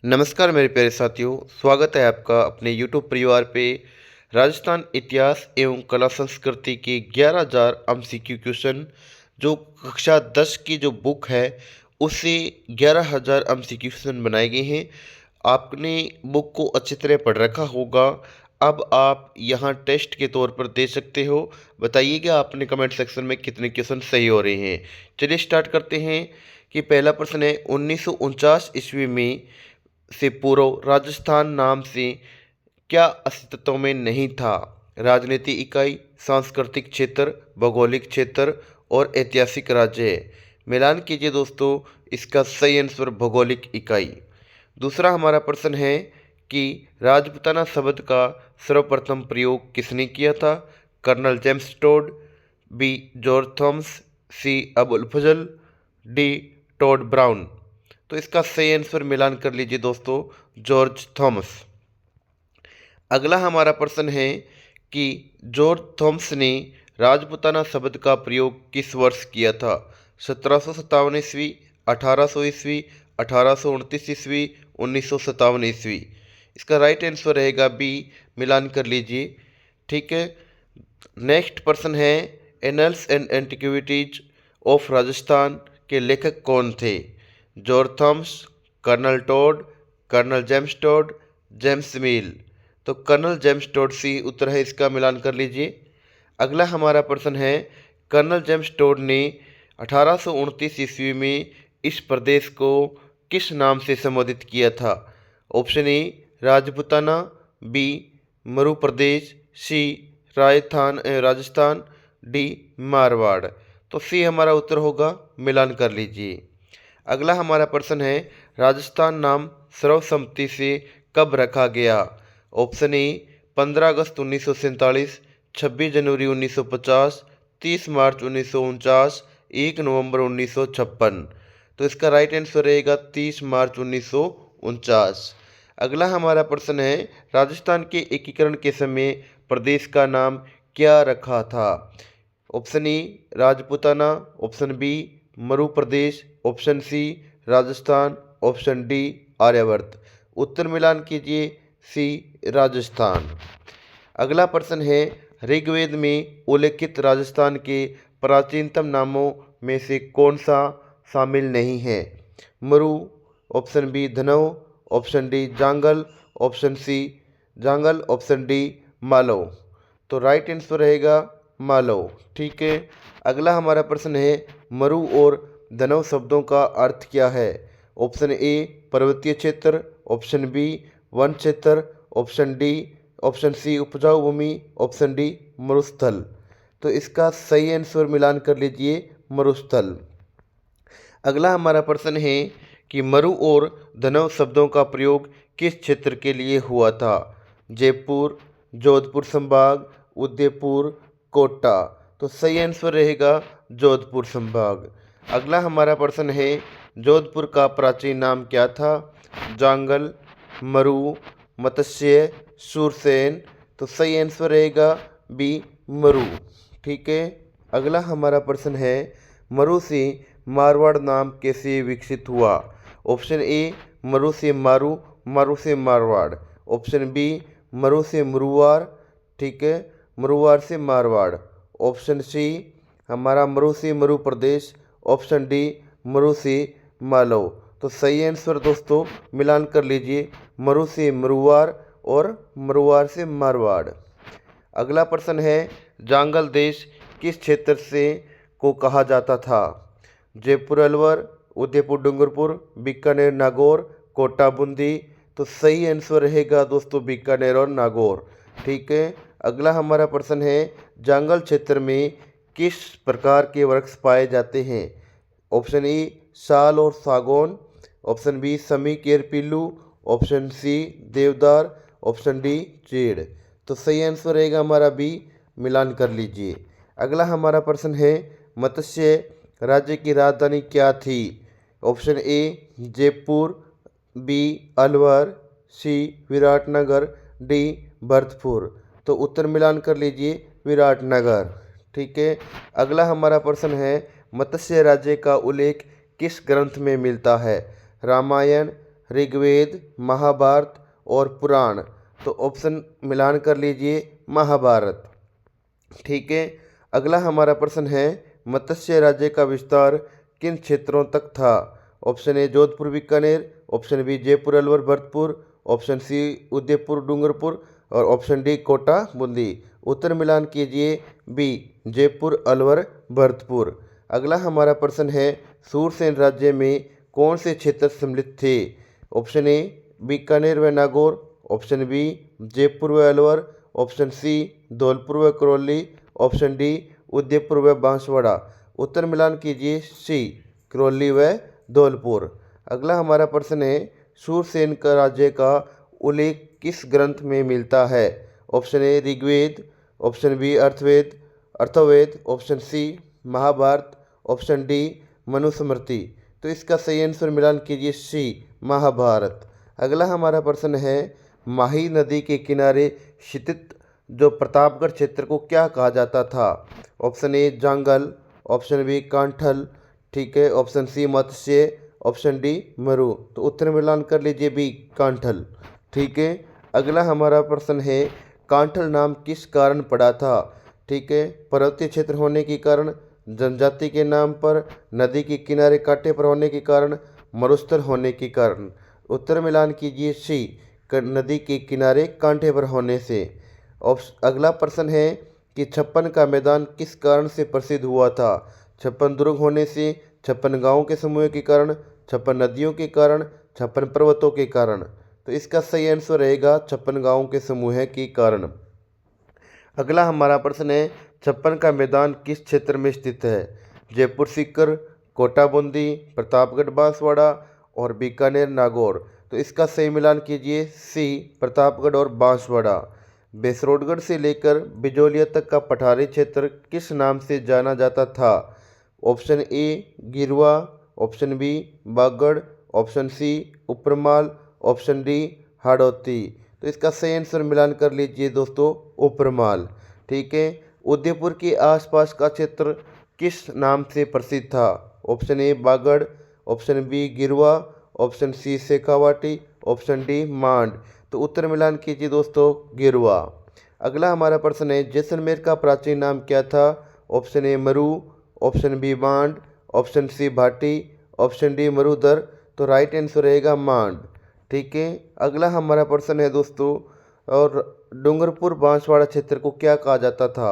नमस्कार मेरे प्यारे साथियों, स्वागत है आपका अपने YouTube परिवार पे। राजस्थान इतिहास एवं कला संस्कृति के 11,000 MCQ क्वेश्चन जो कक्षा 10 की जो बुक है उससे 11,000 MCQ क्वेश्चन बनाए गए हैं। आपने बुक को अच्छी तरह पढ़ रखा होगा। अब आप यहाँ टेस्ट के तौर पर दे सकते हो। बताइएगा आपने कमेंट सेक्शन में कितने क्वेश्चन सही हो रहे हैं। चलिए स्टार्ट करते हैं कि पहला प्रश्न है 1949 ईस्वी में से पूर्व राजस्थान नाम से क्या अस्तित्व में नहीं था? राजनीति इकाई, सांस्कृतिक क्षेत्र, भौगोलिक क्षेत्र और ऐतिहासिक राज्य। मिलान कीजिए दोस्तों, इसका सही आंसर भौगोलिक इकाई। दूसरा हमारा प्रश्न है कि राजपूताना शब्द का सर्वप्रथम प्रयोग किसने किया था? Colonel James Tod, B George Thomas, C Abul Fazal, D Tod Brown. तो इसका सही आंसर मिलान कर लीजिए दोस्तों, जॉर्ज थॉमस। अगला हमारा प्रश्न है कि जॉर्ज थॉमस ने राजपूताना शब्द का प्रयोग किस वर्ष किया था? 1757 ईस्वी, 1800 ईस्वी, 1829 ईस्वी, 1957 ईस्वी। इसका राइट आंसर रहेगा बी, मिलान कर लीजिए। ठीक है। नेक्स्ट प्रश्न है annals and antiquities of Rajasthan के लेखक कौन थे? George Thomas, colonel Tod, colonel James Tod, James Mill. तो कर्नल जेम्स टोड सी उत्तर है, इसका मिलान कर लीजिए। अगला हमारा प्रश्न है कर्नल जेम्स टोड ने 1829 ईस्वी में इस प्रदेश को किस नाम से संबोधित किया था? Option A Rajputana, B Maru Pradesh, C Rajasthan, D Marwar. तो सी हमारा उत्तर होगा, मिलान कर लीजिए। अगला हमारा प्रश्न है राजस्थान नाम सर्वसम्मति से कब रखा गया? ऑप्शन ए 15 अगस्त 1947, 26 जनवरी 1950, 30 मार्च 1949, 1 नवंबर 1956। तो इसका राइट आंसर रहेगा 30 मार्च 1949। अगला हमारा प्रश्न है राजस्थान के एकीकरण के समय प्रदेश का नाम क्या रखा था? Option A Rajputana, option B Maru Pradesh, option C Rajasthan, option D Aryavarta. उत्तर मिलान कीजिए, सी राजस्थान। अगला प्रश्न है ऋग्वेद में उल्लेखित राजस्थान के प्राचीनतम नामों में से कौन सा शामिल नहीं है? Maru, option B Dhanva, option D Jangal, option C Jangal, option D Malav. तो राइट आंसर रहेगा मालव। ठीक है। अगला हमारा प्रश्न है मरु और धनव शब्दों का अर्थ क्या है? ऑप्शन ए पर्वतीय क्षेत्र, ऑप्शन बी वन क्षेत्र, ऑप्शन सी उपजाऊ भूमि, ऑप्शन डी मरुस्थल। तो इसका सही आंसर मिलान कर लीजिए, मरुस्थल। अगला हमारा प्रश्न है कि मरु और धनव शब्दों का प्रयोग किस क्षेत्र के लिए हुआ था? जयपुर, जोधपुर संभाग, उदयपुर, कोटा। तो सही आंसर रहेगा जोधपुर संभाग। अगला हमारा प्रश्न है जोधपुर का प्राचीन नाम क्या था? जांगल, मरु, मत्स्य, सूरसेन। तो सही आंसर रहेगा बी मरु। ठीक है। अगला हमारा प्रश्न है मरु से मारवाड़ नाम कैसे विकसित हुआ? ऑप्शन ए मरु से मारू, मारू से मारवाड़, ऑप्शन बी मरु से मुरुवार, ठीक है, मुरुवार से मारवाड़, ऑप्शन सी हमारा मरु से मरु प्रदेश, ऑप्शन डी मरु से मालव। तो सही आंसर दोस्तों मिलान कर लीजिए, मरु से मरुवार और मरुवार से मारवाड़। अगला प्रश्न है जांगल देश किस क्षेत्र से को कहा जाता था? जयपुर अलवर, उदयपुर डूंगरपुर, बीकानेर नागौर, कोटा बूंदी। तो सही आंसर रहेगा दोस्तों बीकानेर और नागौर। ठीक है। अगला हमारा प्रश्न है जांगल क्षेत्र में किस प्रकार के वृक्ष पाए जाते हैं? ऑप्शन ए साल और सागौन, ऑप्शन बी समी केर पीलू, ऑप्शन सी देवदार, ऑप्शन डी चीड़। तो सही आंसर रहेगा हमारा बी, मिलान कर लीजिए। अगला हमारा प्रश्न है मत्स्य राज्य की राजधानी क्या थी? Option A Jaipur, B Alwar, C Viratnagar, D Bharatpur. तो उत्तर मिलान कर लीजिए विराटनगर। ठीक है। अगला हमारा प्रश्न है मत्स्य राज्य का उल्लेख किस ग्रंथ में मिलता है? रामायण, ऋग्वेद, महाभारत और पुराण। तो ऑप्शन मिलान कर लीजिए महाभारत। ठीक है। अगला हमारा प्रश्न है, मत्स्य राज्य का विस्तार किन क्षेत्रों तक था? Option A Jodhpur Bikaner, option B Jaipur Alwar Bharatpur, option C Udaipur Dungarpur और ऑप्शन डी कोटा बूंदी। उत्तर मिलान कीजिए बी जयपुर अलवर भरतपुर। अगला हमारा प्रश्न है, सूरसेन राज्य में कौन से क्षेत्र सम्मिलित थे? ऑप्शन ए बीकानेर व नागौर, ऑप्शन बी जयपुर व अलवर, ऑप्शन सी धौलपुर व करौली, ऑप्शन डी उदयपुर व बांसवाड़ा। उत्तर मिलान कीजिए सी करौली व धौलपुर। अगला हमारा प्रश्न है, सूरसेन का राज्य का उल्लेख किस ग्रंथ में मिलता है? Option A Rigveda, option B Arthaveda, option C Mahabharata, option D Manusmriti. तो इसका सही आंसर मिलान कीजिए सी महाभारत। अगला हमारा प्रश्न है, माही नदी के किनारे स्थित जो प्रतापगढ़ क्षेत्र को क्या कहा जाता था? Option A Jangal, option B Kanthal, ठीक है, option C Matsya, option D Maru. तो उत्तर मिलान कर लीजिए बी कांठल। ठीक है। अगला हमारा प्रश्न है, कांठल नाम किस कारण पड़ा था? ठीक है, पर्वतीय क्षेत्र होने के कारण, जनजाति के नाम पर, नदी के किनारे कांटे पर होने के कारण, मरुस्थल होने के कारण। उत्तर मिलान कीजिए सी नदी के किनारे कांटे पर होने से। अगला प्रश्न है कि छप्पन का मैदान किस कारण से प्रसिद्ध हुआ था? 56 दुर्ग होने से, 56 गांवों के समूह के कारण, 56 नदियों के कारण, 56 पर्वतों के कारण। तो इसका सही आंसर रहेगा 56 गांवों के समूह के कारण। अगला हमारा प्रश्न है, 56 का मैदान किस क्षेत्र में स्थित है? जयपुर सीकर, कोटा बूंदी, प्रतापगढ़ बांसवाड़ा और बीकानेर नागौर। तो इसका सही मिलान कीजिए सी प्रतापगढ़ और बांसवाड़ा। बेसरोडगढ़ से लेकर बिजोलिया तक का पठारी क्षेत्र किस नाम से जाना जाता था? Option A Girwa, option B Bagar, option C Uparmal, option D Hadoti. तो इसका सही आंसर मिलान कर लीजिए दोस्तों उपरमाल। ठीक है। उदयपुर के आसपास का क्षेत्र किस नाम से प्रसिद्ध था? Option A Bagar, option B Girwa, option C Shekhawati, option D Mand. तो उत्तर मिलान कीजिए दोस्तों गिरवा। अगला हमारा प्रश्न है, जैसलमेर का प्राचीन नाम क्या था? Option A Maru, option B Mand, option C Bhati, option D Marudhar. तो राइट आंसर रहेगा मांड। ठीक है। अगला हमारा प्रश्न है दोस्तों, और डूंगरपुर बांसवाड़ा क्षेत्र को क्या कहा जाता था?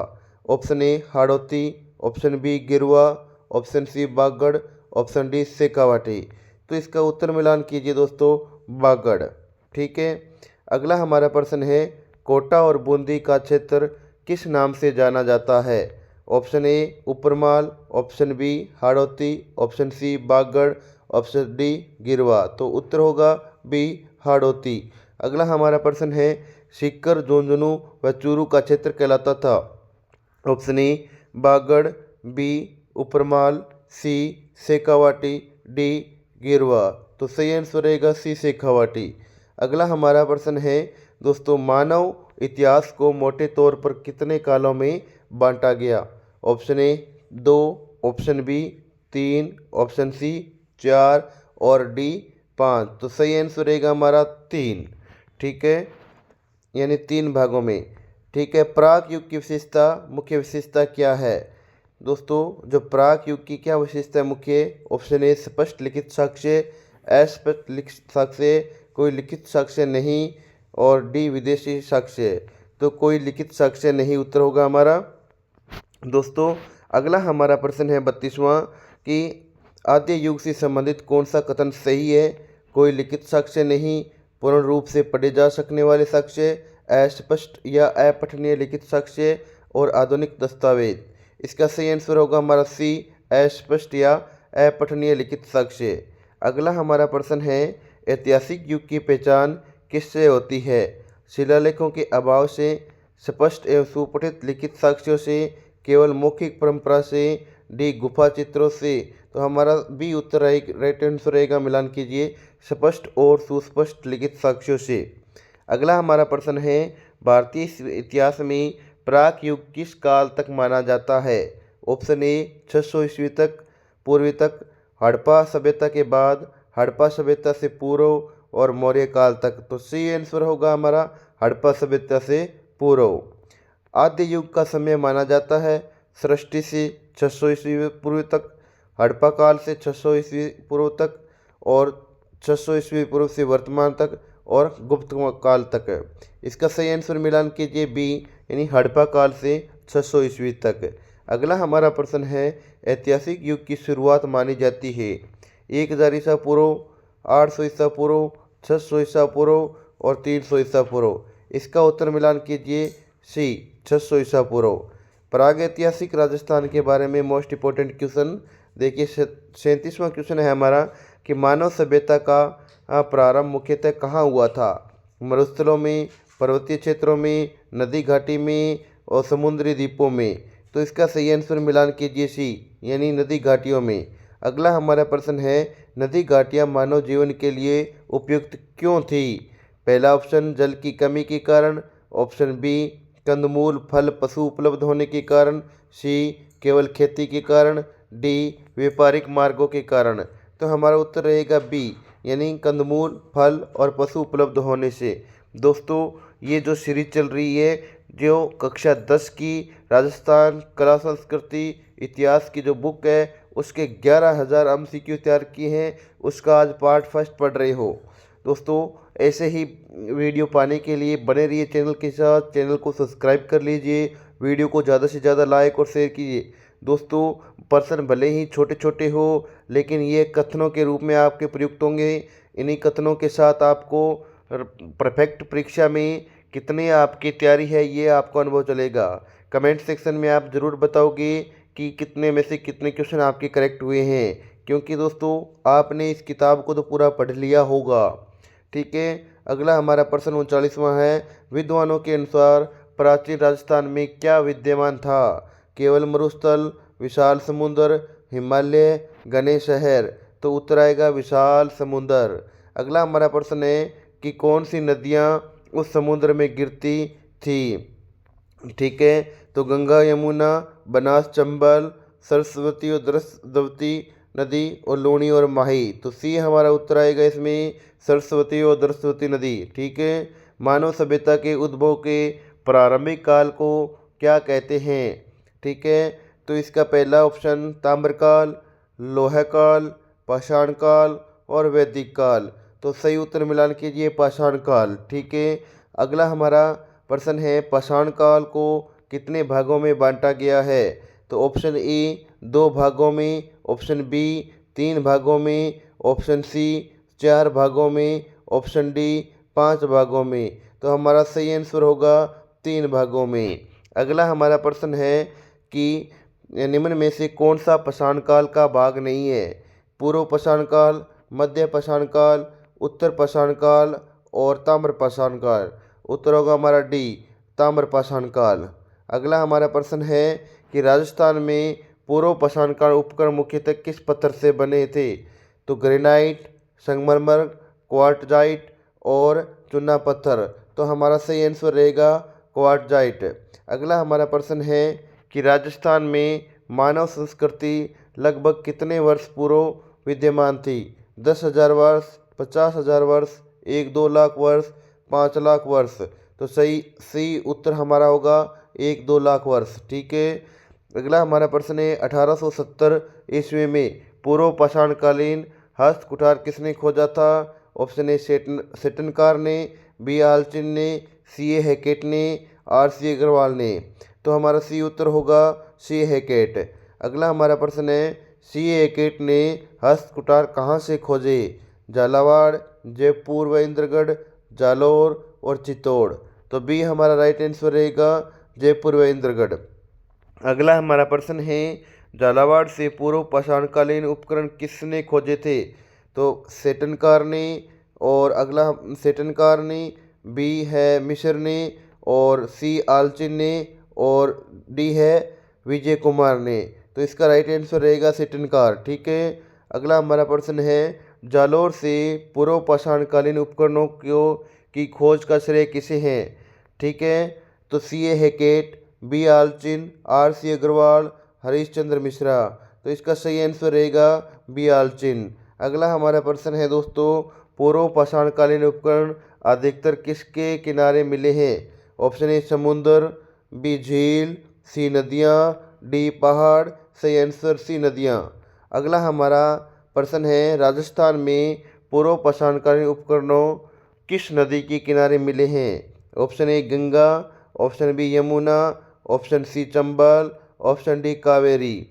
Option A Hadoti, option B Girwa, option C Bagar, option D Shekhawati. तो इसका उत्तर मिलान कीजिए दोस्तों बागड़। ठीक है। अगला हमारा प्रश्न है, कोटा और बूंदी का क्षेत्र किस नाम से जाना जाता है? Option A Uparmal, option B Hadoti, option C Bagar, option D Girwa. तो उत्तर होगा बी हाड़ौती। अगला हमारा प्रश्न है, सीकर, झुंझुनू व चूरू का क्षेत्र कहलाता था? Option A Bagar, B Uparmal, C Shekhawati, D Girwa. तो सही आंसर रहेगा सी शेखावाटी। अगला हमारा प्रश्न है दोस्तों, मानव इतिहास को मोटे तौर पर कितने कालों में बांटा गया? Option A 2, option B 3, option C 4 और डी 5। तो सही आंसर रहेगा हमारा 3। ठीक है, यानी 3 भागों में। ठीक है। प्राक युग की विशेषता, मुख्य विशेषता क्या है? दोस्तों जो प्राक युग की क्या विशेषता है मुख्य? ऑप्शन ए स्पष्ट लिखित साक्ष्य, अस्पष्ट लिखित साक्ष्य, कोई लिखित साक्ष्य नहीं, और डी विदेशी साक्ष्य। तो कोई लिखित साक्ष्य नहीं उत्तर होगा हमारा। दोस्तों अगला हमारा प्रश्न है 32वां कि आद्य युग से संबंधित कौन सा कथन सही है? कोई लिखित साक्ष्य नहीं, पूर्ण रूप से पढ़े जा सकने वाले साक्ष्य, अस्पष्ट या अपठनीय लिखित साक्ष्य और आधुनिक दस्तावेज। इसका सही आंसर होगा हमारा सी अस्पष्ट या अपठनीय लिखित साक्ष्य। अगला हमारा प्रश्न है, ऐतिहासिक युग की पहचान किससे होती है? शिलालेखों के अभाव से, स्पष्ट एवं सुपठित लिखित साक्ष्यों से, केवल मौखिक परंपरा से, डी गुफा चित्रों से। तो हमारा बी उत्तर राइट आंसर रहेगा, मिलान कीजिए स्पष्ट और सुस्पष्ट लिखित साक्ष्यों से। अगला हमारा प्रश्न है, भारतीय इतिहास में प्राक युग किस काल तक माना जाता है? ऑप्शन ए 600 ईस्वी तक, पूर्वी तक, हड़प्पा सभ्यता के बाद, हड़प्पा सभ्यता से पूर्व और मौर्य काल तक। तो सी आंसर होगा हमारा हड़प्पा सभ्यता से पूर्व। आद्य युग का समय माना जाता है सृष्टि से 600 ईस्वी पूर्व तक, हड़प्पा काल से 600 ईस्वी पूर्व तक, और 600 ईस्वी पूर्व से वर्तमान तक, और गुप्त काल तक। इसका सही आंसर मिलान कीजिए बी, यानी हड़प्पा काल से 600 ईस्वी तक। अगला हमारा प्रश्न है ऐतिहासिक युग की शुरुआत मानी जाती है 1000 ईसा पूर्व, 800 ईसा पूर्व, 600 ईसा पूर्व और 300 ईसा पूर्व। इसका उत्तर मिलान कीजिए सी 600 ईसा पूर्व। प्रागैतिहासिक राजस्थान के बारे में मोस्ट इंपॉर्टेंट क्वेश्चन देखिए 37वां क्वेश्चन है हमारा कि मानव सभ्यता का प्रारंभ मुख्यतः कहाँ हुआ था? मरुस्थलों में, पर्वतीय क्षेत्रों में, नदी घाटी में और समुद्री द्वीपों में। तो इसका सही आंसर मिलान कीजिए सी, यानी नदी घाटियों में। अगला हमारा प्रश्न है नदी घाटियाँ मानव जीवन के लिए उपयुक्त क्यों थी? पहला ऑप्शन जल की कमी के कारण, ऑप्शन बी कंदमूल फल पशु उपलब्ध होने के कारण, सी केवल खेती के कारण, डी व्यापारिक मार्गों के कारण। तो हमारा उत्तर रहेगा बी, यानी कंदमूल फल और पशु उपलब्ध होने से। दोस्तों ये जो सीरीज चल रही है, जो कक्षा 10 की राजस्थान कला संस्कृति इतिहास की जो बुक है उसके 11,000 MCQ तैयार किए हैं, उसका आज पार्ट फर्स्ट पढ़ रहे हो। दोस्तों ऐसे ही वीडियो पाने के लिए बने रहिए चैनल के साथ, चैनल को सब्सक्राइब कर लीजिए, वीडियो को ज़्यादा से ज़्यादा लाइक और शेयर कीजिए। दोस्तों प्रश्न भले ही छोटे छोटे हो लेकिन ये कथनों के रूप में आपके प्रयुक्त होंगे। इन्हीं कथनों के साथ आपको परफेक्ट परीक्षा में कितनी आपकी तैयारी है ये आपको अनुभव चलेगा। कमेंट सेक्शन में आप ज़रूर बताओगे कि कितने में से कितने क्वेश्चन आपके करेक्ट हुए हैं, क्योंकि दोस्तों आपने इस किताब को तो पूरा पढ़ लिया होगा। ठीक है, अगला हमारा प्रश्न 39वां है विद्वानों के अनुसार प्राचीन राजस्थान में क्या विद्यमान था? केवल मरुस्थल, विशाल समुद्र, हिमालय, घने शहर। तो उत्तर आएगा विशाल समुद्र। अगला हमारा प्रश्न है कि कौन सी नदियाँ उस समुद्र में गिरती थी? ठीक है, तो गंगा, यमुना, बनास, चंबल, सरस्वती और द्रवती नदी और लूणी और माही। तो सी हमारा उत्तर आएगा इसमें सरस्वती और द्रवती नदी। ठीक है, मानव सभ्यता के उद्भव के प्रारंभिक काल को क्या कहते हैं? ठीक है, तो इसका पहला ऑप्शन ताम्रकाल, लोह काल, पाषाण काल और वैदिक काल। तो सही उत्तर मिलान कीजिए पाषाण काल। ठीक है, अगला हमारा प्रश्न है पाषाण काल को कितने भागों में बांटा गया है? तो ऑप्शन ए 2 भागों में, ऑप्शन बी 3 भागों में, ऑप्शन सी 4 भागों में, ऑप्शन डी 5 भागों में। तो हमारा सही आंसर होगा 3 भागों में। अगला हमारा प्रश्न है कि निम्न में से कौन सा पाषाण काल का भाग नहीं है? पूर्व पाषाण काल, मध्य पाषाण काल, उत्तर पाषाण काल और ताम्र पाषाण काल। उत्तर होगा हमारा डी ताम्र पाषाण काल। अगला हमारा प्रश्न है कि राजस्थान में पूर्व पाषाण काल उपकरण मुख्यतः किस पत्थर से बने थे? तो ग्रेनाइट, संगमरमर, क्वार्टजाइट और चूना पत्थर। तो हमारा सही आंसर रहेगा क्वार्टजाइट। अगला हमारा प्रश्न है कि राजस्थान में मानव संस्कृति लगभग कितने वर्ष पूर्व विद्यमान थी? 10,000 वर्ष, 50,000 वर्ष, 1-2 लाख वर्ष, 5 लाख वर्ष। तो सही उत्तर हमारा होगा 1-2 लाख वर्ष। ठीक है, अगला हमारा प्रश्न है 1870 ईस्वी में पूर्व पाषाणकालीन हस्त कुठार किसने खोजा था? ऑप्शन ए सेटनकार ने, बी आलचिन ने, सी ए हैकेट ने, आर सी अग्रवाल ने। तो हमारा सी उत्तर होगा सी हैकेट। अगला हमारा प्रश्न है सी हैकेट ने हस्त कुठार कहाँ से खोजे? झालावाड़, जयपुर व इंद्रगढ़, जालौर और चित्तौड़। तो बी हमारा राइट आंसर रहेगा जयपुर व इंद्रगढ़। अगला हमारा प्रश्न है झालावाड़ से पूर्व पाषाणकालीन उपकरण किसने खोजे थे? तो सेटनकार ने, और अगला सेटनकार ने, बी है मिश्र ने, और सी आलचिन ने, और डी है विजय कुमार ने। तो इसका राइट आंसर रहेगा सेटनकार। ठीक है, अगला हमारा प्रश्न है जालौर से पूर्व पाषाणकालीन उपकरणों की खोज का श्रेय किसे है? ठीक है, तो C A Hackett, B Allchin, R C Agrawal, Harishchandra Mishra. तो इसका सही आंसर रहेगा बी आलचिन। अगला हमारा प्रश्न है दोस्तों पूर्व पाषाणकालीन उपकरण अधिकतर किसके किनारे मिले हैं? ऑप्शन ए समुद्र, बी झील, सी नदियाँ, डी पहाड़। सही आंसर सी नदियाँ। अगला हमारा प्रश्न है, राजस्थान में पूर्व पाषाणकालीन उपकरणों किस नदी के किनारे मिले हैं? Option A Ganga, option B Yamuna, option C Chambal, option D Kaveri.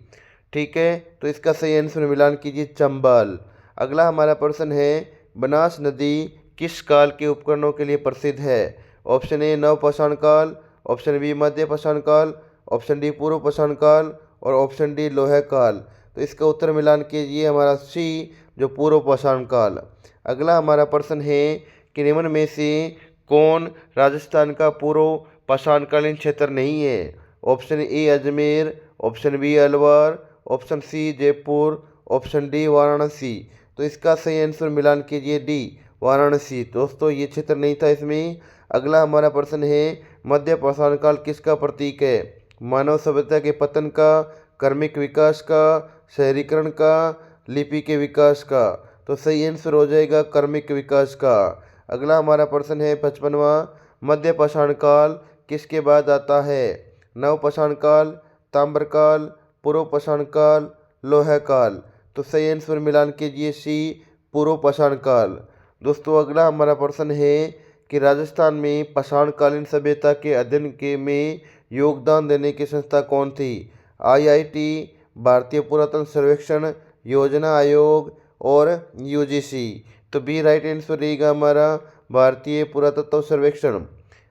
ठीक है, तो इसका सही आंसर मिलान कीजिए चंबल। अगला हमारा प्रश्न है, बनास नदी किस काल के उपकरणों के लिए प्रसिद्ध है? ऑप्शन ए नव पाषाण काल, ऑप्शन बी मध्य पाषाण काल, ऑप्शन डी पूर्व पाषाण काल और ऑप्शन डी लोह काल। तो इसका उत्तर मिलान कीजिए हमारा सी, जो पूर्व पाषाण काल। अगला हमारा प्रश्न है कि निम्न में से कौन राजस्थान का पूर्व पाषाणकालीन क्षेत्र नहीं है? Option A Ajmer, option B Alwar, option C Jaipur, option D Varanasi. तो इसका सही आंसर मिलान कीजिए डी, वाराणसी। दोस्तों ये क्षेत्र नहीं था इसमें। अगला हमारा प्रश्न है, मध्य पाषाण काल किसका प्रतीक है? मानव सभ्यता के पतन का, कर्मिक विकास का, शहरीकरण का, लिपि के विकास का। तो सही आंसर हो जाएगा कर्मिक विकास का। अगला हमारा प्रश्न है 55वां, मध्य पाषाण काल किसके बाद आता है? नव पाषाण काल, ताम्र काल, पूर्व पाषाण काल, लोह काल। तो सही आंसर मिलान कीजिए सी, पूर्व पाषाण काल। दोस्तों अगला हमारा प्रश्न है कि राजस्थान में पाषाणकालीन सभ्यता के अध्ययन के में योगदान देने की संस्था कौन थी? आईआईटी, भारतीय पुरातन सर्वेक्षण, योजना आयोग और यूजीसी। तो बी राइट आंसर रहेगा हमारा भारतीय पुरातत्व सर्वेक्षण।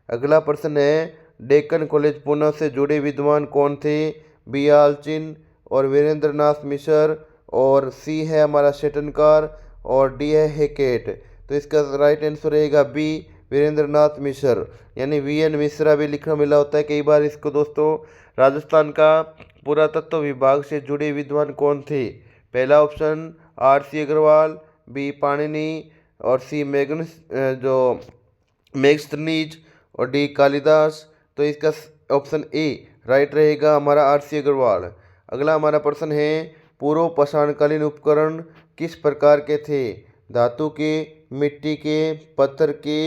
अगला प्रश्न है, डेक्कन कॉलेज पुणे से जुड़े विद्वान कौन थे? बी आलचिन और वीरेंद्र नाथ मिश्र और सी है हमारा शेटनकार और डी है हेकेट। तो इसका राइट आंसर रहेगा बी, वीरेंद्र नाथ मिश्र, यानी वी एन मिश्रा भी लिखना मिला होता है कई बार इसको। दोस्तों राजस्थान का पुरातत्व विभाग से जुड़े विद्वान कौन थे? पहला option R C Agrawal, B Panini और सी मेगस्थनीज और डी कालिदास। तो इसका ऑप्शन ए राइट रहेगा हमारा आर सी अग्रवाल। अगला हमारा प्रश्न है, पूर्व पाषाणकालीन उपकरण किस प्रकार के थे? धातु के, मिट्टी के, पत्थर के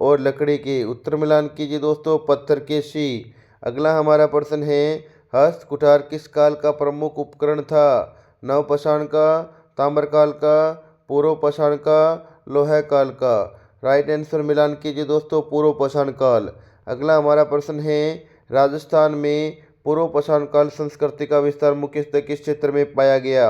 और लकड़ी के। उत्तर मिलान कीजिए दोस्तों पत्थर के सी। अगला हमारा प्रश्न है, हस्त कुठार किस काल का प्रमुख उपकरण था? नव पाषाण का, ताम्रकाल का, पूर्व पाषाण का, लोह काल का। राइट आंसर मिलान कीजिए दोस्तों पूर्व पाषाण काल। अगला हमारा प्रश्न है, राजस्थान में पूर्व पाषाण काल संस्कृति का विस्तार मुख्यतः किस क्षेत्र में पाया गया?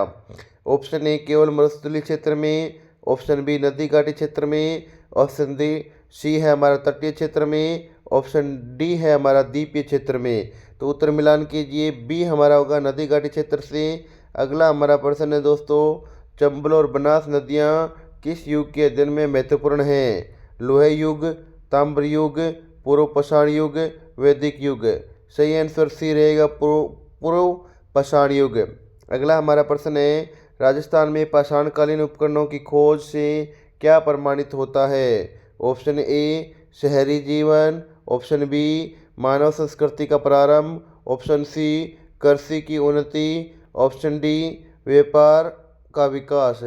ऑप्शन ए केवल मरुस्थलीय क्षेत्र में, ऑप्शन बी नदी घाटी क्षेत्र में, ऑप्शन डी सी है हमारा तटीय क्षेत्र में, ऑप्शन डी है हमारा द्वीपीय क्षेत्र में। तो उत्तर मिलान कीजिए बी हमारा होगा नदी घाटी क्षेत्र से। अगला हमारा प्रश्न है दोस्तों, चंबल और बनास नदियाँ किस युग के अध्ययन में महत्वपूर्ण हैं? लोह युग, ताम्र युग, पूर्व पाषाण युग, वैदिक युग। सही आंसर सी रहेगा पूर्व पाषाण युग। अगला हमारा प्रश्न है, राजस्थान में पाषाणकालीन उपकरणों की खोज से क्या प्रमाणित होता है? ऑप्शन ए शहरी जीवन, ऑप्शन बी मानव संस्कृति का प्रारंभ, ऑप्शन सी कृषि की उन्नति, ऑप्शन डी व्यापार का विकास।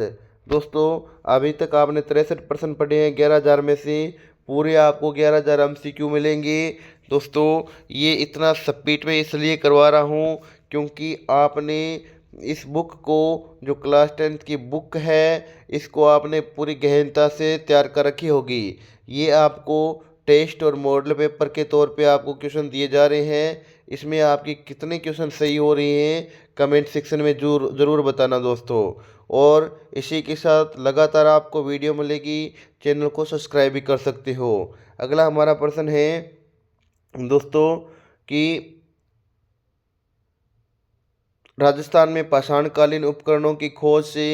दोस्तों अभी तक आपने 63 प्रश्न पढ़े हैं 11,000 में से। पूरे आपको 11,000 MCQ मिलेंगे। दोस्तों ये इतना स्पीड में इसलिए करवा रहा हूँ क्योंकि आपने इस बुक को, जो क्लास 10th की बुक है, इसको आपने पूरी गहनता से तैयार कर रखी होगी। ये आपको टेस्ट और मॉडल पेपर के तौर पे आपको क्वेश्चन दिए जा रहे हैं। इसमें आपकी कितने क्वेश्चन सही हो रहे हैं कमेंट सेक्शन में ज़रूर बताना दोस्तों। और इसी के साथ लगातार आपको वीडियो मिलेगी, चैनल को सब्सक्राइब भी कर सकते हो। अगला हमारा प्रश्न है दोस्तों कि राजस्थान में पाषाणकालीन उपकरणों की खोज से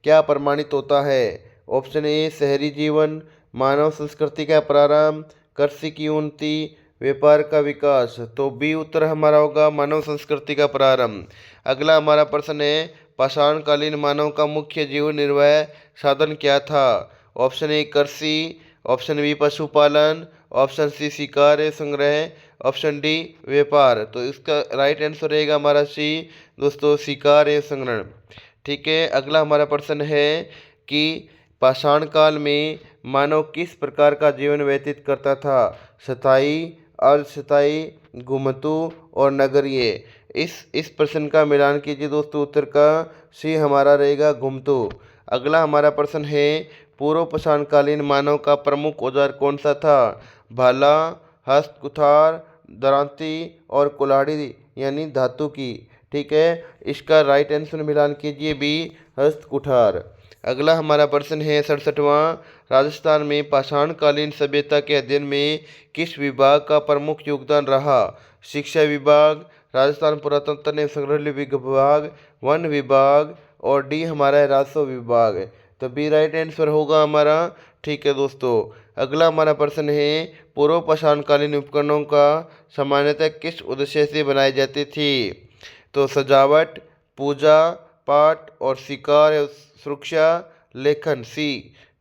क्या प्रमाणित होता है? ऑप्शन ए शहरी जीवन, मानव संस्कृति का प्रारंभ, कृषि की उन्नति, व्यापार का विकास। तो बी उत्तर हमारा होगा मानव संस्कृति का प्रारंभ। अगला हमारा प्रश्न है, पाषाणकालीन मानव का मुख्य जीवन निर्वाह साधन क्या था? ऑप्शन ए कृषि, ऑप्शन बी पशुपालन, ऑप्शन सी शिकार या संग्रह, ऑप्शन डी व्यापार। तो इसका राइट आंसर रहेगा हमारा सी दोस्तों, शिकार या संग्रहण। ठीक है, अगला हमारा प्रश्न है कि पाषाण काल में मानव किस प्रकार का जीवन व्यतीत करता था? स्थायी, अस्थायी, घुमतू और नगरीय। इस प्रश्न का मिलान कीजिए दोस्तों। उत्तर का सी हमारा रहेगा घुमतू। अगला हमारा प्रश्न है, पूर्व पाषाणकालीन मानव का प्रमुख औजार कौन सा था? भाला, हस्त कुठार, दरांती और कुल्हाड़ी यानी धातु की। ठीक है, इसका राइट आंसर मिलान कीजिए बी हस्त कुठार। अगला हमारा प्रश्न है 67वां, राजस्थान में पाषाणकालीन सभ्यता के अध्ययन में किस विभाग का प्रमुख योगदान रहा? शिक्षा विभाग, राजस्थान पुरातत्व एवं संग्रहालय विभाग, वन विभाग और डी हमारा है राजस्व विभाग। तो बी राइट आंसर होगा हमारा। ठीक है दोस्तों, अगला हमारा प्रश्न है, पूर्व पाषाणकालीन उपकरणों का सामान्यतः किस उद्देश्य से बनाई जाती थी? तो सजावट, पूजा पाठ और शिकार एवं सुरक्षा लेखन सी।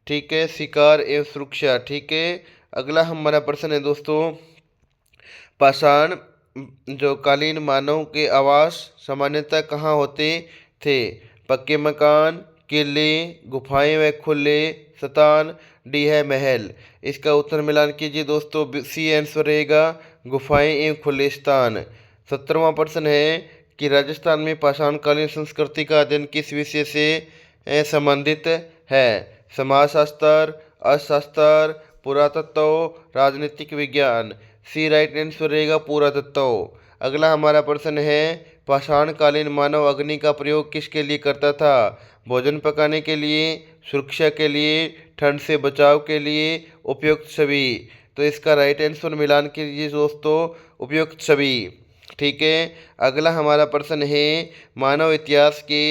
ठीक है, शिकार एवं सुरक्षा। ठीक है, अगला हमारा प्रश्न है दोस्तों, पाषाण जो कालीन मानव के आवास सामान्यतः कहाँ होते थे? पक्के मकान, किले, गुफाएं व खुले स्थान, डी है महल। इसका उत्तर मिलान कीजिए दोस्तों। सी आंसर रहेगा गुफाएं एवं खुले स्थान। 17वां प्रश्न है कि राजस्थान में पाषाणकालीन संस्कृति का अध्ययन किस विषय से संबंधित है? समाजशास्त्र, अर्थशास्त्र, पुरातत्व, राजनीतिक विज्ञान। सी राइट आंसर रहेगा पुरातत्व। अगला हमारा प्रश्न है, पाषाणकालीन मानव अग्नि का प्रयोग किसके लिए करता था? भोजन पकाने के लिए, सुरक्षा के लिए, ठंड से बचाव के लिए, उपयुक्त सभी। तो इसका राइट आंसर मिलान कीजिए दोस्तों, उपयुक्त सभी। ठीक है, अगला हमारा प्रश्न है, मानव इतिहास के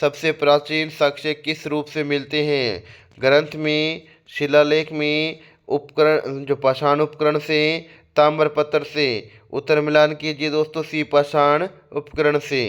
सबसे प्राचीन साक्ष्य किस रूप से मिलते हैं? ग्रंथ में, शिलालेख में, उपकरण जो पाषाण उपकरण से, ताम्रपत्र से। उत्तर मिलान कीजिए दोस्तों, सी पाषाण उपकरण से।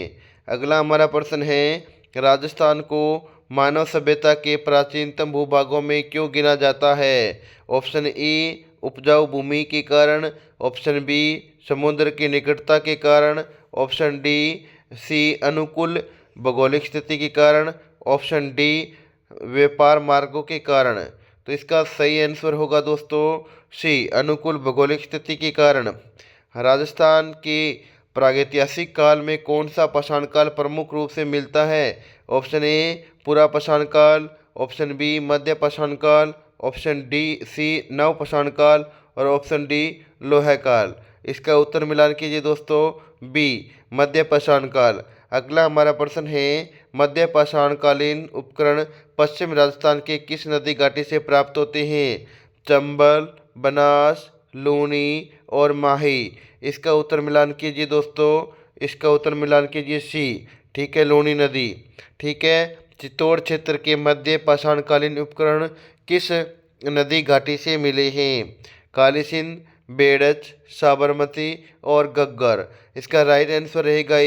अगला हमारा प्रश्न है, राजस्थान को मानव सभ्यता के प्राचीनतम भूभागों में क्यों गिना जाता है? ऑप्शन ए उपजाऊ भूमि के कारण, ऑप्शन बी समुद्र की निकटता के कारण, ऑप्शन डी सी अनुकूल भौगोलिक स्थिति के कारण, ऑप्शन डी व्यापार मार्गों के कारण। तो इसका सही आंसर होगा दोस्तों सी अनुकूल भौगोलिक स्थिति के कारण। राजस्थान के प्रागैतिहासिक काल में कौन सा पाषाण काल प्रमुख रूप से मिलता है? ऑप्शन ए पुरा पाषाण काल, ऑप्शन बी मध्य पाषाण काल, ऑप्शन डी सी नव पाषाण काल और ऑप्शन डी लोह काल। इसका उत्तर मिलान कीजिए दोस्तों, बी मध्य पाषाण काल। अगला हमारा प्रश्न है, मध्य पाषाणकालीन उपकरण पश्चिम राजस्थान के किस नदी घाटी से प्राप्त होते हैं? चंबल, बनास, लूनी और माही। इसका उत्तर मिलान कीजिए दोस्तों, इसका उत्तर मिलान कीजिए सी। ठीक है, लूनी नदी। ठीक है, चित्तौड़ क्षेत्र के मध्य पाषाणकालीन उपकरण किस नदी घाटी से मिले हैं? काली सिंध, बेड़च, साबरमती और गग्गर। इसका राइट आंसर रहेगा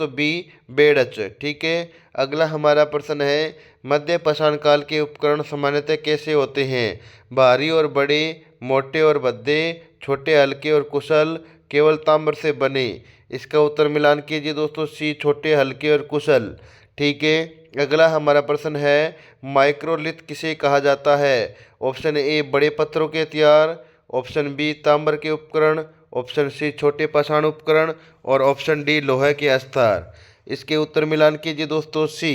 बी बेड़च। ठीक है, अगला हमारा प्रश्न है, मध्य पाषाण काल के उपकरण सामान्यतः कैसे होते हैं? भारी और बड़े, मोटे और भद्दे, छोटे हल्के और कुशल, केवल ताम्र से बने। इसका उत्तर मिलान कीजिए दोस्तों, सी छोटे हल्के और कुशल। ठीक है, अगला हमारा प्रश्न है, माइक्रोलिथ किसे कहा जाता है? ऑप्शन ए बड़े पत्थरों के हथियार, ऑप्शन बी ताम्र के उपकरण, ऑप्शन सी छोटे पाषाण उपकरण और ऑप्शन डी लोहे के अस्तर। इसके उत्तर मिलान कीजिए दोस्तों, सी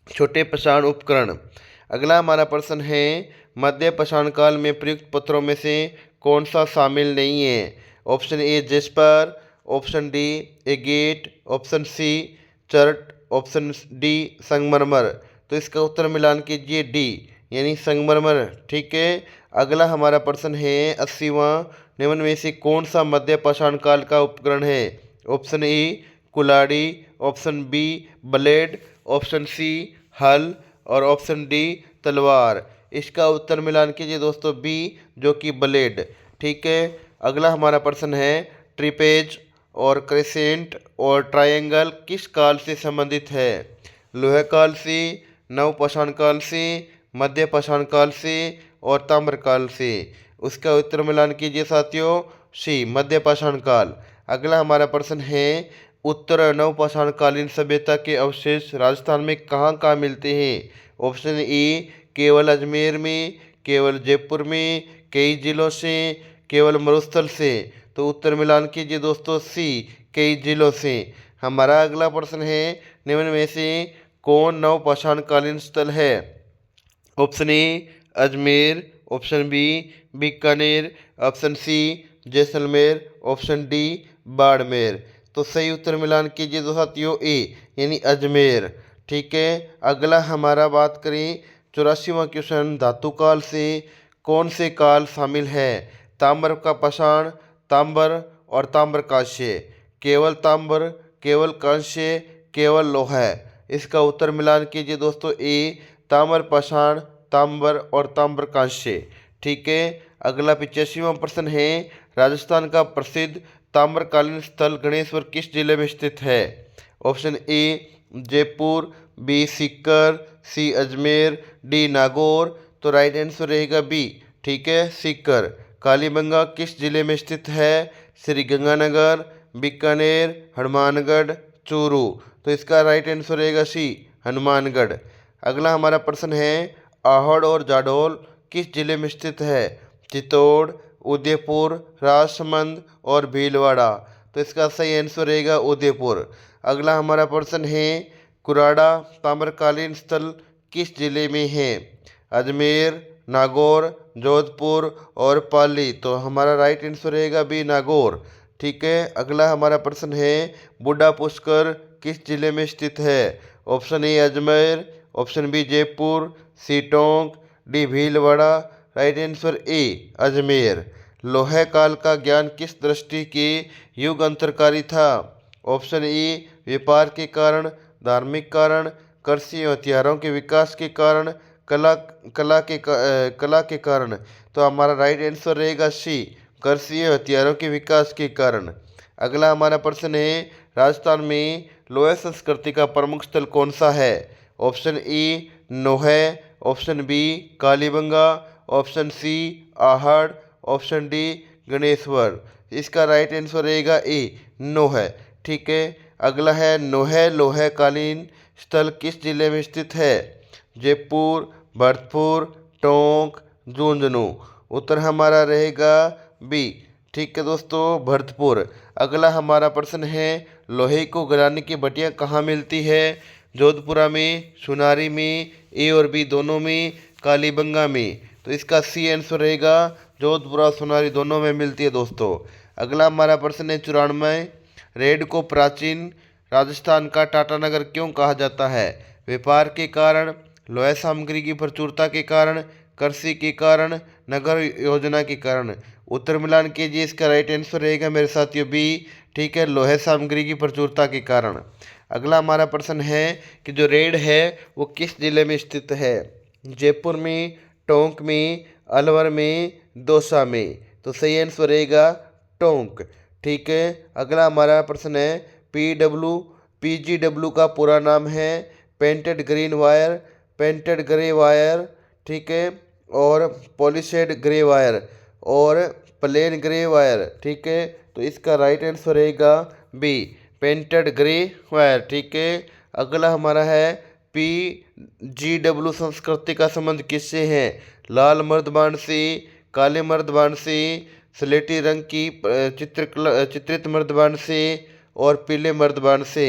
छोटे पाषाण उपकरण। अगला हमारा प्रश्न है, मध्य पाषाण काल में प्रयुक्त पत्थरों में से कौन सा शामिल नहीं है? Option A jasper, option D agate, option C chert, option D संगमरमर। तो इसका उत्तर मिलान कीजिए डी यानी संगमरमर। ठीक है, अगला हमारा प्रश्न है 80वां, निम्न में से कौन सा मध्य पाषाण काल का उपकरण है? ऑप्शन ए कुल्हाड़ी, option B blade, option C हल और ऑप्शन डी तलवार। इसका उत्तर मिलान कीजिए दोस्तों, बी जो कि ब्लेड। ठीक है, अगला हमारा प्रश्न है, ट्रिपेज और क्रेसेंट और ट्रायंगल किस काल से संबंधित है? लोह काल से, नव पाषाण काल से, मध्य पाषाण काल से और ताम्र काल से। उसका उत्तर मिलान कीजिए साथियों, सी मध्य पाषाण काल। अगला हमारा प्रश्न है, उत्तर नवपाषाणकालीन सभ्यता के अवशेष राजस्थान में कहाँ कहाँ मिलते हैं? ऑप्शन ए केवल अजमेर में, केवल जयपुर में, कई जिलों से, केवल मरुस्थल से। तो उत्तर मिलान कीजिए दोस्तों, सी कई जिलों से। हमारा अगला प्रश्न है, निम्न में से कौन नवपाषाणकालीन स्थल है? Option A Ajmer, option B Bikaner, option C Jaisalmer, option D Barmer. तो सही उत्तर मिलान कीजिए दो साथियों, ए यानी अजमेर। ठीक है, अगला हमारा बात करें 84वां क्वेश्चन, धातु काल से कौन से काल शामिल है? ताम्र का पाषाण, ताम्र और ताम्र कांस्य, केवल ताम्र, केवल कांस्य, केवल लोहा। इसका उत्तर मिलान कीजिए दोस्तों, ए ताम्र पाषाण, ताम्र और ताम्र कांस्य। ठीक है, अगला 85वां प्रश्न है, राजस्थान का प्रसिद्ध ताम्रकालीन स्थल गणेश्वर किस जिले में स्थित है? Option A Jaipur, B Sikar, C Ajmer, D Nagaur. तो राइट आंसर रहेगा बी। ठीक है, सीकर। कालीबंगा किस जिले में स्थित है? श्री गंगानगर, बीकानेर, हनुमानगढ़, चूरू। तो इसका राइट आंसर रहेगा सी हनुमानगढ़। अगला हमारा प्रश्न है, आहड़ और जाडौल किस जिले में स्थित है? चित्तौड़, उदयपुर, राजसमंद और भीलवाड़ा। तो इसका सही आंसर रहेगा उदयपुर। अगला हमारा प्रश्न है, कुराड़ा ताम्रकालीन स्थल किस जिले में है? अजमेर, नागौर, जोधपुर और पाली। तो हमारा राइट आंसर रहेगा बी नागौर। ठीक है, अगला हमारा प्रश्न है, बूढ़ा पुष्कर किस जिले में स्थित है? Option A Ajmer, option B Jaipur, C Tonk, D Bhilwara. Right answer A Ajmer. लोहे काल का ज्ञान किस दृष्टि के युग अंतरकारी था? ऑप्शन ए व्यापार के कारण, धार्मिक कारण, कृषि और हथियारों के विकास के कारण, कला के कारण। तो हमारा राइट आंसर रहेगा सी कृषि और हथियारों के विकास के कारण। अगला हमारा प्रश्न है, राजस्थान में लोह संस्कृति का प्रमुख स्थल कौन सा है? Option A Noh, option B Kalibanga, option C Ahar, option D Ganeshwar. इसका राइट आंसर रहेगा ए नोहे। ठीक है, अगला है, नोहे लोहे कालीन स्थल किस जिले में स्थित है? जयपुर, भरतपुर, टोंक, झुंझुनू। उत्तर हमारा रहेगा बी। ठीक है दोस्तों, भरतपुर। अगला हमारा प्रश्न है, लोहे को गलाने की भट्टियाँ कहाँ मिलती है? जोधपुरा में, सुनारी में, ए और बी दोनों में, कालीबंगा में। तो इसका सी आंसर रहेगा जोधपुरा सोनारी दोनों में मिलती है दोस्तों। अगला हमारा प्रश्न है 94, रेड को प्राचीन राजस्थान का टाटानगर क्यों कहा जाता है? व्यापार के कारण, लोहा सामग्री की प्रचुरता के कारण, कृषि के कारण, नगर योजना के कारण। उत्तर मिलान कीजिए, इसका राइट आंसर रहेगा मेरे साथियों बी। ठीक है, लोहे सामग्री की प्रचुरता के कारण। अगला हमारा प्रश्न है कि जो रेड है वो किस जिले में स्थित है? जयपुर में, टोंक में, अलवर में, दौसा में। तो सही आंसर रहेगा टोंक। ठीक है, अगला हमारा प्रश्न है, पीजीडब्ल्यू का पूरा नाम है painted green wire, painted grey wire, ठीक है, और पॉलिशेड ग्रे वायर और प्लेन ग्रे वायर। ठीक है, तो इसका राइट आंसर रहेगा बी पेंटेड ग्रे वायर। ठीक है, अगला हमारा है, पीजीडब्ल्यू संस्कृति का संबंध किससे है? लाल मर्दबान से, काले मर्दबान से, स्लेटी रंग की चित्रित मर्दबान से और पीले मर्दबान से।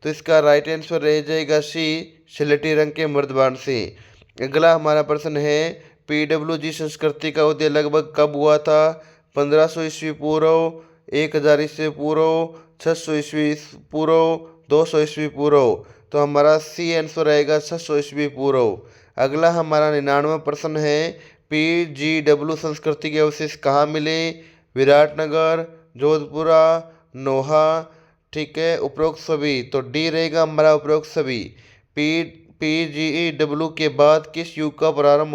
तो इसका राइट आंसर रह जाएगा सी स्लेटी रंग के मर्दबान से। अगला हमारा प्रश्न है, पीडब्ल्यूजी संस्कृति का उदय लगभग कब हुआ था? 1500 ईस्वी पूर्व, 1000 ईस्वी पूर्व, 600 ईस्वी पूर्व, 200 ईस्वी पूर्व। तो हमारा सी आंसर रहेगा 600 ईस्वी पूर्व। अगला हमारा 99वां प्रश्न है, पीजीडब्ल्यू संस्कृति के अवशेष कहाँ मिले? विराटनगर, जोधपुरा, नोहा। ठीक है, उपरोक्त सभी। तो डी रहेगा हमारा उपरोक्त सभी। पीजीडब्ल्यू के बाद किस युग का आरंभ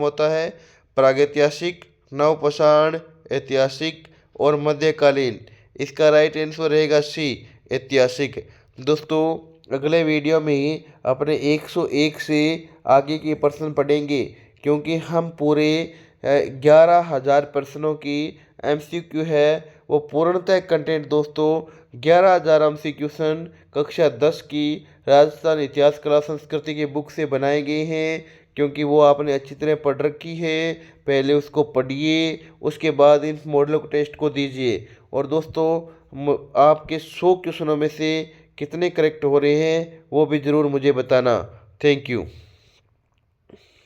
होता है? प्रागैतिहासिक, नवपाषाण, ऐतिहासिक और मध्यकालीन। इसका राइट आंसर रहेगा सी ऐतिहासिक। दोस्तों, अगले वीडियो में अपने 101 से आगे के प्रश्न पढ़ेंगे, क्योंकि हम पूरे 11,000 प्रश्नों की MCQ है वो पूर्णतः कंटेंट दोस्तों 11,000 एमसी क्वेश्चन कक्षा 10 की राजस्थान इतिहास कला संस्कृति की बुक से बनाए गए हैं, क्योंकि वो आपने अच्छी तरह पढ़ रखी है। पहले उसको पढ़िए, उसके बाद इन मॉडल टेस्ट को दीजिए। और दोस्तों आपके 100 क्वेश्चनों में से कितने करेक्ट हो रहे हैं वो भी ज़रूर मुझे बताना। Thank you.